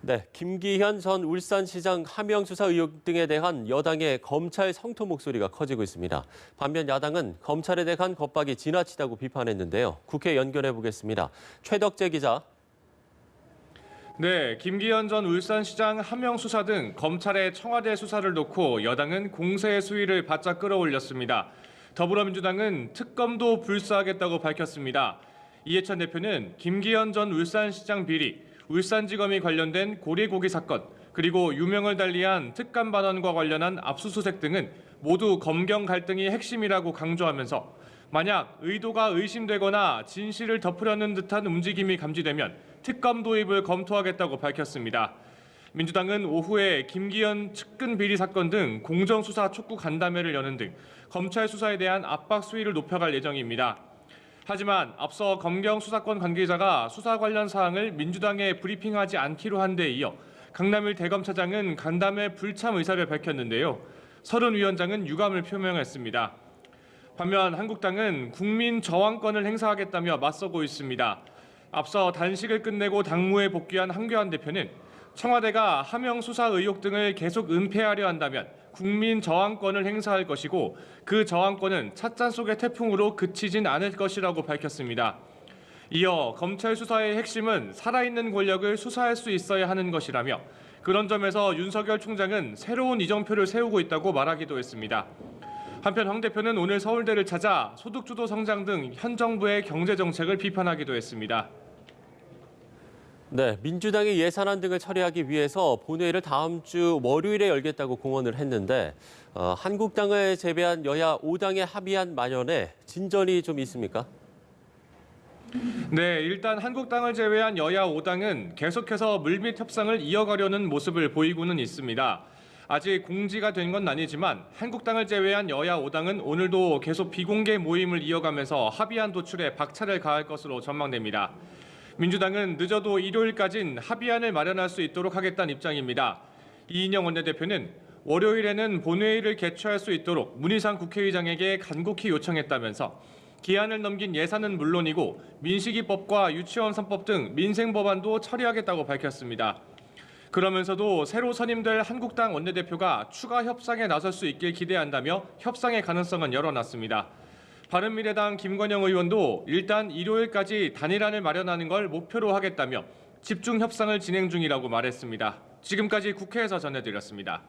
네, 김기현 전 울산시장 하명 수사 의혹 등에 대한 여당의 검찰 성토 목소리가 커지고 있습니다. 반면 야당은 검찰에 대한 겁박이 지나치다고 비판했는데요. 국회 연결해 보겠습니다. 최덕재 기자. 네, 김기현 전 울산시장 하명 수사 등 검찰의 청와대 수사를 놓고 여당은 공세의 수위를 바짝 끌어올렸습니다. 더불어민주당은 특검도 불사하겠다고 밝혔습니다. 이해찬 대표는 김기현 전 울산시장 비리, 울산지검이 관련된 고래고기 사건, 그리고 유명을 달리한 특감 반환과 관련한 압수수색 등은 모두 검경 갈등이 핵심이라고 강조하면서 만약 의도가 의심되거나 진실을 덮으려는 듯한 움직임이 감지되면 특검 도입을 검토하겠다고 밝혔습니다. 민주당은 오후에 김기현 측근 비리 사건 등 공정수사 촉구 간담회를 여는 등 검찰 수사에 대한 압박 수위를 높여갈 예정입니다. 하지만 앞서 검경 수사권 관계자가 수사 관련 사항을 민주당에 브리핑하지 않기로 한 데 이어 강남일 대검차장은 간담회 불참 의사를 밝혔는데요. 서른 위원장은 유감을 표명했습니다. 반면 한국당은 국민 저항권을 행사하겠다며 맞서고 있습니다. 앞서 단식을 끝내고 당무에 복귀한 한교안 대표는 청와대가 하명 수사 의혹 등을 계속 은폐하려 한다면 국민 저항권을 행사할 것이고 그 저항권은 찻잔 속의 태풍으로 그치진 않을 것이라고 밝혔습니다. 이어 검찰 수사의 핵심은 살아있는 권력을 수사할 수 있어야 하는 것이라며 그런 점에서 윤석열 총장은 새로운 이정표를 세우고 있다고 말하기도 했습니다. 한편 황 대표는 오늘 서울대를 찾아 소득주도 성장 등 현 정부의 경제 정책을 비판하기도 했습니다. 네, 민주당이 예산안 등을 처리하기 위해서 본회의를 다음 주 월요일에 열겠다고 공언을 했는데 한국당을 제외한 여야 5당의 합의안 마련에 진전이 좀 있습니까? 네, 일단 한국당을 제외한 여야 5당은 계속해서 물밑 협상을 이어가려는 모습을 보이고는 있습니다. 아직 공지가 된 건 아니지만 한국당을 제외한 여야 5당은 오늘도 계속 비공개 모임을 이어가면서 합의안 도출에 박차를 가할 것으로 전망됩니다. 민주당은 늦어도 일요일까지는 합의안을 마련할 수 있도록 하겠다는 입장입니다. 이인영 원내대표는 월요일에는 본회의를 개최할 수 있도록 문희상 국회의장에게 간곡히 요청했다면서 기한을 넘긴 예산은 물론이고 민식이법과 유치원 3법 등 민생 법안도 처리하겠다고 밝혔습니다. 그러면서도 새로 선임될 한국당 원내대표가 추가 협상에 나설 수 있길 기대한다며 협상의 가능성은 열어놨습니다. 바른미래당 김관영 의원도 일단 일요일까지 단일안을 마련하는 걸 목표로 하겠다며 집중 협상을 진행 중이라고 말했습니다. 지금까지 국회에서 전해드렸습니다.